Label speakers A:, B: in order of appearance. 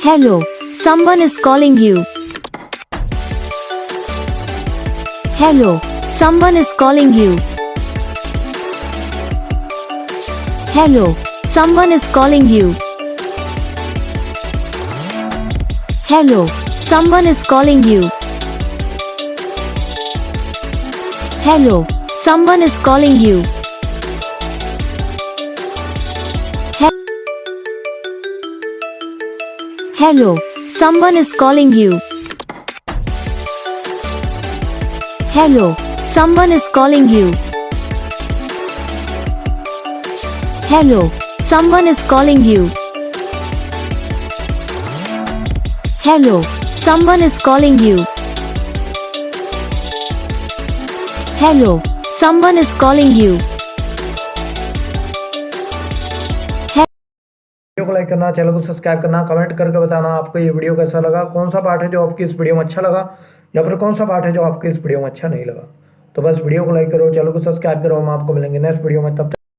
A: Hello, someone is calling you. Hello, someone is calling you. Hello, someone is calling you. Hello, someone is calling you. Hello, someone is calling you. Hello, someone is calling you. Hello, someone is calling you. Hello, someone is calling you. Hello, someone is calling you. Hello, someone is calling you.
B: Video को like करना, channel को subscribe करना, comment करके बताना आपको ये video कैसा लगा, कौन सा पार्ट है जो आपकी इस वीडियो में अच्छा लगा या फिर कौन सा पार्ट है जो आपको इस वीडियो में अच्छा नहीं लगा। तो बस वीडियो को लाइक करो, चैनल को सब्सक्राइब करो। हम आपको मिलेंगे नेक्स्ट वीडियो में, तब तक